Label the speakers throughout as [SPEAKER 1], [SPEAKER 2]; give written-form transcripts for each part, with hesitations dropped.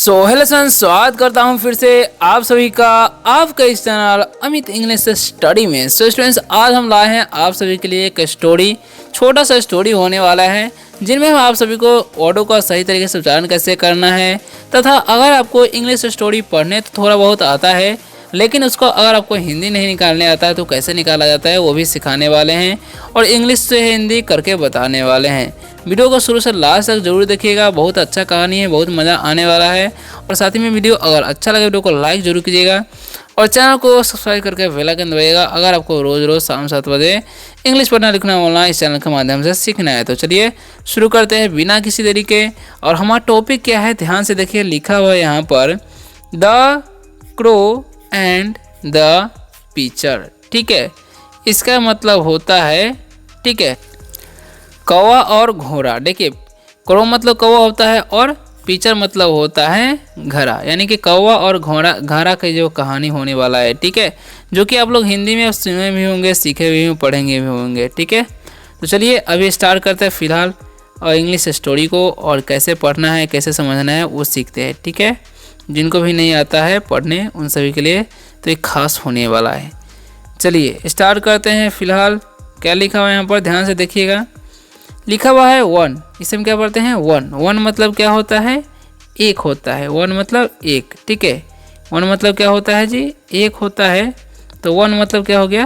[SPEAKER 1] Hello friends, स्वागत करता हूं फिर से आप सभी का आपका इस चैनल अमित इंग्लिश स्टडी में। स्टूडेंट्स, आज हम लाए हैं आप सभी के लिए एक स्टोरी, छोटा सा स्टोरी होने वाला है जिनमें हम आप सभी को ऑडियो का सही तरीके से उच्चारण कैसे करना है तथा अगर आपको इंग्लिश स्टोरी पढ़ने तो थोड़ा बहुत आता है लेकिन उसको अगर आपको हिंदी नहीं निकालने आता है तो कैसे निकाला जाता है वो भी सिखाने वाले हैं और इंग्लिश से हिंदी करके बताने वाले हैं। वीडियो को शुरू से लास्ट तक जरूर देखिएगा, बहुत अच्छा कहानी है, बहुत मज़ा आने वाला है। और साथ ही में वीडियो अगर अच्छा लगे वीडियो को लाइक जरूर कीजिएगा और चैनल को सब्सक्राइब करके बेल आइकन दबाइएगा अगर आपको रोज़ रोज़ शाम 7 बजे इंग्लिश पढ़ना लिखना बोलना इस चैनल के माध्यम से सीखना है। तो चलिए शुरू करते हैं बिना किसी देरी के। और हमारा टॉपिक क्या है ध्यान से देखिए, लिखा हुआ है यहाँ पर the crow and the pitcher. ठीक है, इसका मतलब होता है, ठीक है, कौवा और घोड़ा। देखिए, क्रो मतलब कौवा होता है और पिचर मतलब होता है घड़ा, यानी कि कौवा और घड़ा की जो कहानी होने वाला है। ठीक है, जो कि आप लोग हिंदी में सुने भी होंगे, सीखे भी होंगे, पढ़ेंगे भी होंगे। ठीक है, तो चलिए अभी स्टार्ट करते हैं फिलहाल और इंग्लिश स्टोरी को, और कैसे पढ़ना है कैसे समझना है वो सीखते हैं। ठीक है, जिनको भी नहीं आता है पढ़ने उन सभी के लिए तो एक खास होने वाला है। चलिए स्टार्ट करते हैं। फिलहाल क्या लिखा हुआ है यहाँ पर ध्यान से देखिएगा, लिखा हुआ है वन। इसे हम क्या पढ़ते हैं वन। वन मतलब क्या होता है, एक होता है। वन मतलब एक। ठीक है, वन मतलब क्या होता है जी, एक होता है। तो वन मतलब क्या हो गया,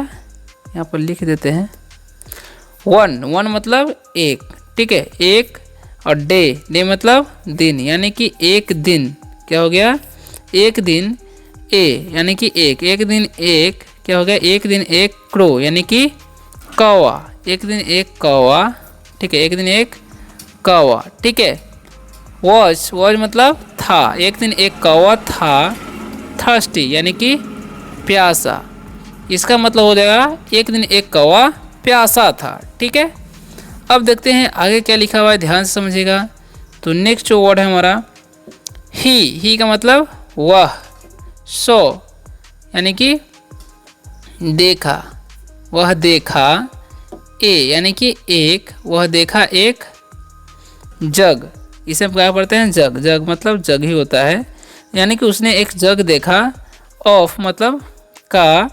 [SPEAKER 1] यहाँ पर लिख देते हैं वन। वन मतलब एक। ठीक है, एक। और डे, डे मतलब दिन, यानी कि एक दिन क्या हो गया, एक दिन। ए यानी कि एक, एक दिन एक क्या हो गया, एक दिन एक क्रो यानी कि कौवा, एक दिन एक कौवा। ठीक है, एक दिन एक कौवा। ठीक है, वॉज, वॉज मतलब था, एक दिन एक कौवा था थर्स्टी यानी कि प्यासा। इसका मतलब हो जाएगा एक दिन एक कौवा प्यासा था। ठीक है, अब देखते हैं आगे क्या लिखा हुआ है, ध्यान से समझिएगा। तो नेक्स्ट जो वर्ड है हमारा ही का मतलब वह, सो यानी कि देखा, वह देखा। ए यानी कि एक, वह देखा एक जग। इसे हम क्या पढ़ते हैं जग। जग मतलब जग ही होता है, यानी कि उसने एक जग देखा। ऑफ मतलब का,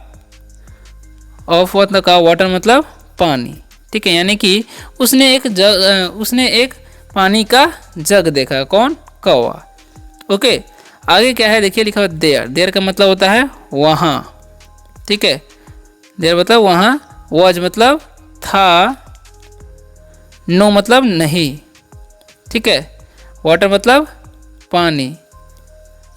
[SPEAKER 1] ऑफ मतलब का, वाटर मतलब पानी। ठीक है, यानी कि उसने एक जग, उसने एक पानी का जग देखा। कौन, कौवा। ओके, आगे क्या है देखिए, लिखा हुआ देयर। देयर का मतलब होता है वहाँ। ठीक है, देयर मतलब वहाँ। वॉज मतलब था। नो मतलब नहीं। ठीक है, वाटर मतलब पानी।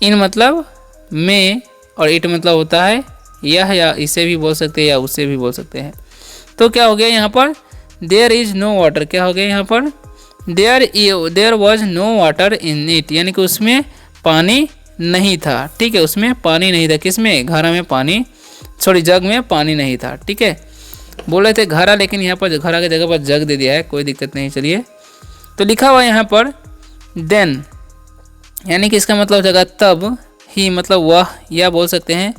[SPEAKER 1] इन मतलब में, और इट मतलब होता है यह, या इसे भी बोल सकते हैं या उसे भी बोल सकते हैं। तो क्या हो गया यहाँ पर, देयर इज नो वाटर। क्या हो गया यहाँ पर, there was no water in it, यानी कि उसमें पानी नहीं था। ठीक है, उसमें पानी नहीं था। किसमें, घड़ा में पानी, सॉरी जग में पानी नहीं था। ठीक है, बोल रहे थे घड़ा, लेकिन यहाँ पर घड़ा की जगह पर जग दे दिया है, कोई दिक्कत नहीं। चलिए, तो लिखा हुआ है यहाँ पर देन, यानी कि इसका मतलब हो जाएगा तब। ही मतलब वह, या बोल सकते हैं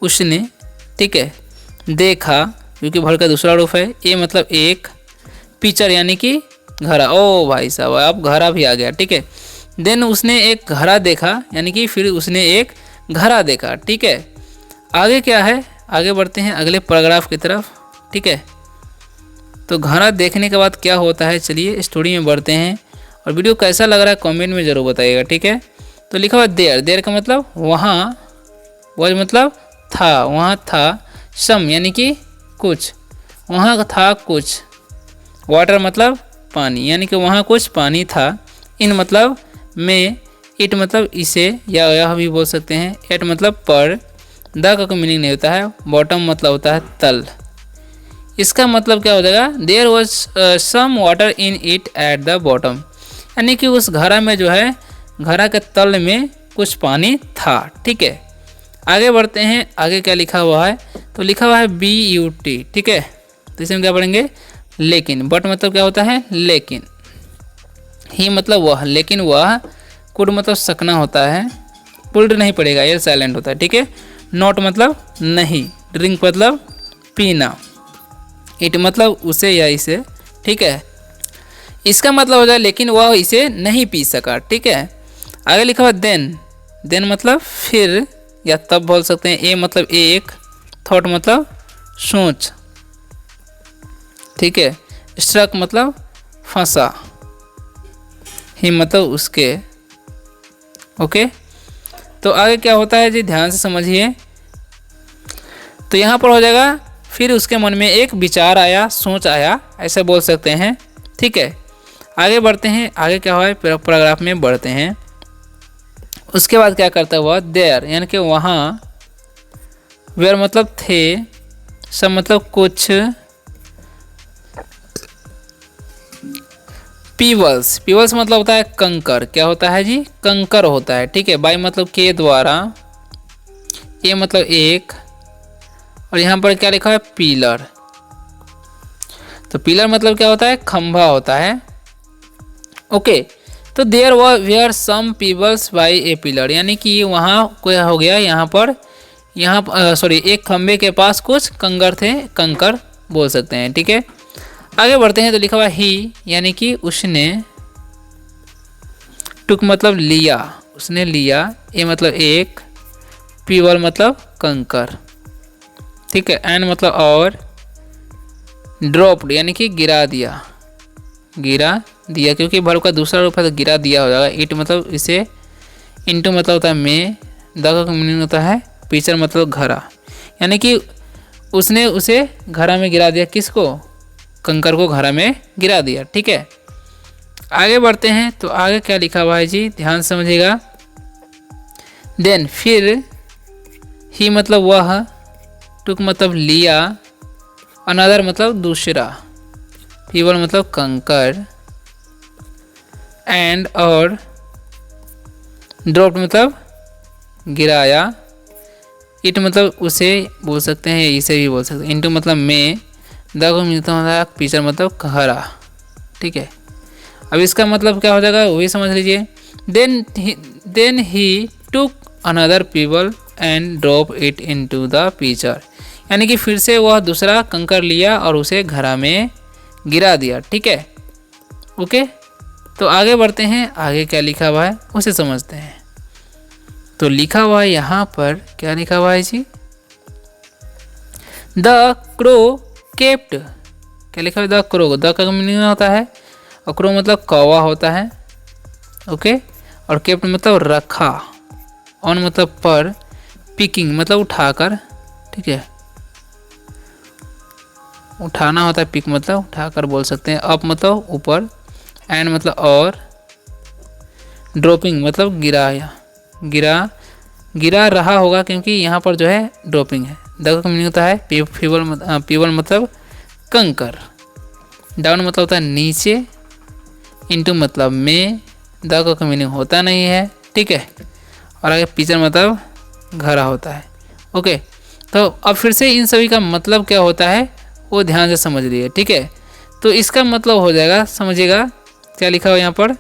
[SPEAKER 1] उसने। ठीक है, देखा क्योंकि भर का दूसरा रूप है। ए मतलब एक। पिक्चर यानी कि घड़ा। ओ भाई साहब, अब घड़ा भी आ गया। ठीक है, देन उसने एक घड़ा देखा, यानी कि फिर उसने एक घड़ा देखा। ठीक है, आगे क्या है, आगे बढ़ते हैं अगले पैराग्राफ की तरफ। ठीक है, तो घड़ा देखने के बाद क्या होता है, चलिए स्टोरी में बढ़ते हैं। और वीडियो कैसा लग रहा है कमेंट में ज़रूर बताइएगा। ठीक है, तो लिखा हुआ देयर। देयर का मतलब वहाँ। वॉज मतलब था, वहाँ था। सम यानी कि कुछ, वहाँ था कुछ। वाटर मतलब पानी, यानी कि वहाँ कुछ पानी था। इन मतलब में। इट मतलब इसे या यह भी बोल सकते हैं। एट मतलब पर। द का कोई मीनिंग नहीं होता है। बॉटम मतलब होता है तल। इसका मतलब क्या हो जाएगा, there was some water in it at the bottom, यानी कि उस घड़ा में जो है, घड़ा के तल में कुछ पानी था। ठीक है, आगे बढ़ते हैं। आगे क्या लिखा हुआ है, तो लिखा हुआ है BUT। ठीक है, तो इसे हम क्या पढ़ेंगे, लेकिन। बट मतलब क्या होता है, लेकिन। ही मतलब वह, लेकिन वह। कुड मतलब सकना होता है, पुल्ड नहीं पड़ेगा, ये साइलेंट होता है। ठीक है, नॉट मतलब नहीं। ड्रिंक मतलब पीना। इट मतलब उसे या इसे। ठीक है, इसका मतलब हो जाए लेकिन वह इसे नहीं पी सका। ठीक है, आगे लिखा हुआ देन। देन मतलब फिर या तब बोल सकते हैं। ए मतलब एक, थॉट मतलब सोच, ठीक है। स्ट्रक मतलब फंसा, ही मतलब उसके। ओके, तो आगे क्या होता है जी, ध्यान से समझिए। तो यहाँ पर हो जाएगा फिर उसके मन में एक विचार आया, सोच आया, ऐसे बोल सकते हैं, ठीक है। आगे बढ़ते हैं, आगे क्या हुआ है, पैराग्राफ में बढ़ते हैं। उसके बाद क्या करता हुआ, देयर यानी कि वहाँ, वेयर मतलब थे, सब मतलब कुछ, पीवल्स, पीवल्स मतलब होता है कंकर, क्या होता है जी, कंकर होता है, ठीक है। बाय मतलब के द्वारा, ए मतलब एक, और यहाँ पर क्या लिखा है, पिलर। तो पिलर मतलब क्या होता है, खंभा होता है। ओके, तो there were some pebbles by a pillar, यानी कि वहाँ क्या हो गया, यहाँ पर, यहाँ सॉरी, एक खंभे के पास कुछ कंकर थे, कंकर बोल सकते हैं, ठीक है। आगे बढ़ते हैं, तो लिखा हुआ ही यानी कि उसने, टुक मतलब लिया, उसने लिया, ए मतलब एक, पीबल मतलब कंकर, ठीक है। एंड मतलब और, ड्रॉप्ड यानी कि गिरा दिया, गिरा दिया, क्योंकि वर्ब का दूसरा रूप है तो गिरा दिया हो जाएगा। इट मतलब इसे, इनटू मतलब होता है में, द का मीनिंग होता है पिक्चर मतलब घरा, यानी कि उसने उसे घरा में गिरा दिया, किसको, कंकर को घरा में गिरा दिया, ठीक है। आगे बढ़ते हैं, तो आगे क्या लिखा हुआ है जी, ध्यान समझिएगा। देन फिर, ही मतलब वह, टुक मतलब लिया, अनदर मतलब दूसरा, पीबल मतलब कंकर, एंड और, ड्रॉप्ड मतलब गिराया, इट मतलब उसे बोल सकते हैं, इसे भी बोल सकते हैं, इनटू मतलब में, द को मिलता है पिक्चर मतलब घरा, ठीक है। अब इसका मतलब क्या हो जाएगा वही समझ लीजिए। Then he took another pebble and drop it into the picture, यानी कि फिर से वह दूसरा कंकर लिया और उसे घरा में गिरा दिया, ठीक है। ओके, तो आगे बढ़ते हैं, आगे क्या लिखा हुआ है उसे समझते हैं। तो लिखा हुआ है यहाँ पर, क्या लिखा हुआ है जी, द क्रो केप्ट, क्या लिखा है, द क्रो, द का मीनिंग होता है, और क्रो मतलब कौवा होता है, ओके। और केप्ट मतलब रखा, ऑन मतलब पर, पिकिंग मतलब उठाकर, ठीक है, उठाना होता है, पिक मतलब उठाकर बोल सकते हैं, अप मतलब ऊपर, एंड मतलब और, ड्रॉपिंग मतलब गिराया, गिरा रहा होगा, क्योंकि यहाँ पर जो है ड्रॉपिंग है। द का मीनिंग होता है पीबल मतलब कंकर, डाउन मतलब होता है नीचे, इनटू मतलब में, द का मीनिंग होता नहीं है, ठीक है। और आगे पिक्चर मतलब घरा होता है। ओके, तो अब फिर से इन सभी का मतलब क्या होता है वो ध्यान से समझ लिए, ठीक है। तो इसका मतलब हो जाएगा, समझिएगा क्या लिखा हुआ यहाँ पर,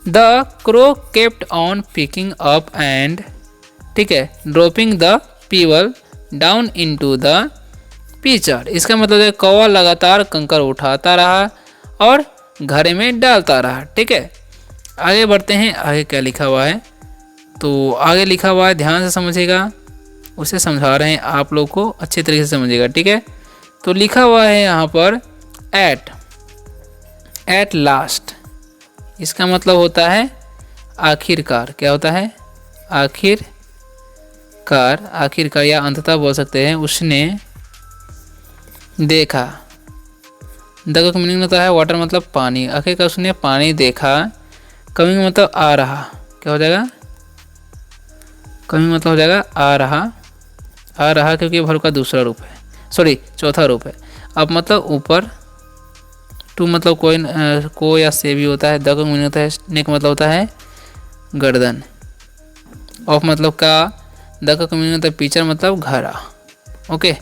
[SPEAKER 1] the crow kept on picking up and, ठीक है, dropping the pebble down into the picture. इसका मतलब है कौवा लगातार कंकर उठाता रहा और घड़े में डालता रहा, ठीक है। आगे बढ़ते हैं, आगे क्या लिखा हुआ है। तो आगे लिखा हुआ है, ध्यान से समझिएगा, उसे समझा रहे हैं आप लोग को, अच्छे तरीके से समझिएगा, ठीक है। तो लिखा हुआ है यहाँ पर एट लास्ट, इसका मतलब होता है आखिरकार, क्या होता है, आखिरकार या अंततः बोल सकते हैं। उसने देखा, द का मीनिंग होता है वाटर मतलब पानी, आखिरकार उसने पानी देखा, कमिंग मतलब आ रहा, क्या हो जाएगा, कमिंग मतलब हो जाएगा आ रहा, क्योंकि वर्ब का दूसरा रूप है, सॉरी चौथा रूप है। अब मतलब ऊपर, टू मतलब को या से भी होता है, द का मीनिंग होता है नेक मतलब होता है गर्दन, ऑफ मतलब का, द का मीनिंग होता है पिक्चर मतलब घरा। ओके,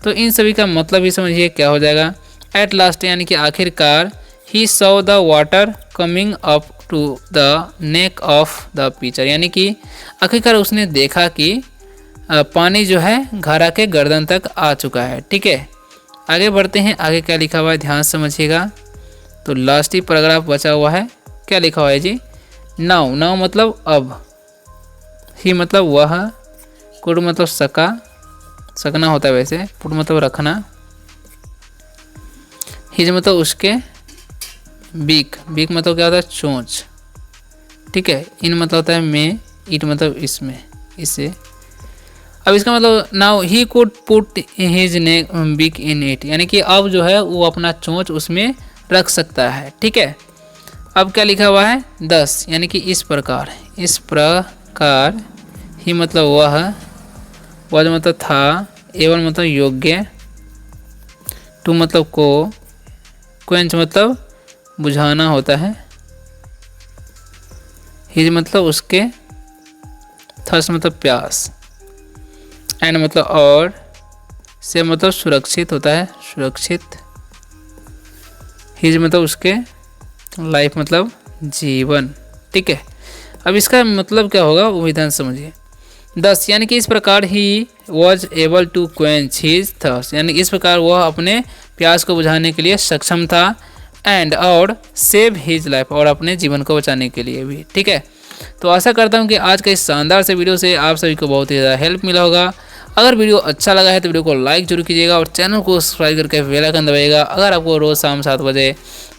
[SPEAKER 1] तो इन सभी का मतलब भी समझिए क्या हो जाएगा। एट लास्ट यानी कि आखिरकार, he saw the water coming up to the neck of the picture, यानी कि आखिरकार उसने देखा कि पानी जो है घरा के गर्दन तक आ चुका है, ठीक है। आगे बढ़ते हैं, आगे क्या लिखा हुआ है ध्यान समझिएगा। तो लास्ट ही पैराग्राफ बचा हुआ है, क्या लिखा हुआ है जी, नाउ मतलब अब, ही मतलब वह, कुड मतलब सका, सकना होता है वैसे, पुट मतलब रखना, हिज मतलब उसके, बीक, बीक मतलब क्या होता है चोंच, ठीक है। इन मतलब होता है में, इट मतलब इसमें, इससे। अब इसका मतलब now he could put his neck beak in it, यानी कि अब जो है वो अपना चोंच उसमें रख सकता है, ठीक है। अब क्या लिखा हुआ है 10, यानी कि इस प्रकार, इस प्रकार, ही मतलब वह, वज मतलब था, एवं मतलब योग्य, टू मतलब को, क्वेंच मतलब बुझाना होता है, हिज मतलब उसके, थर्स्ट मतलब प्यास, एंड मतलब और, से मतलब सुरक्षित होता है, सुरक्षित, हिज मतलब उसके, लाइफ मतलब जीवन, ठीक है। अब इसका मतलब क्या होगा वो विधान समझिए। 10 यानी कि इस प्रकार he was able to quench his thirst, यानी इस प्रकार वह अपने प्यास को बुझाने के लिए सक्षम था, एंड और सेव हिज लाइफ, और अपने जीवन को बचाने के लिए भी, ठीक है। तो आशा करता हूँ कि आज का इस शानदार से वीडियो से आप सभी को बहुत ही ज़्यादा हेल्प मिला होगा। अगर वीडियो अच्छा लगा है तो वीडियो को लाइक जरूर कीजिएगा और चैनल को सब्सक्राइब करके बेल आइकन दबाइएगा। अगर आपको रोज़ शाम 7 बजे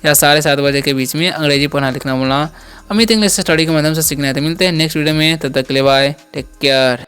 [SPEAKER 1] या 7:30 बजे के बीच में अंग्रेजी पढ़ना लिखना बोलना अमित इंग्लिश स्टडी के माध्यम से सीखना है, तो मिलते हैं नेक्स्ट वीडियो में। तब तक के लिए बाय, टेक केयर।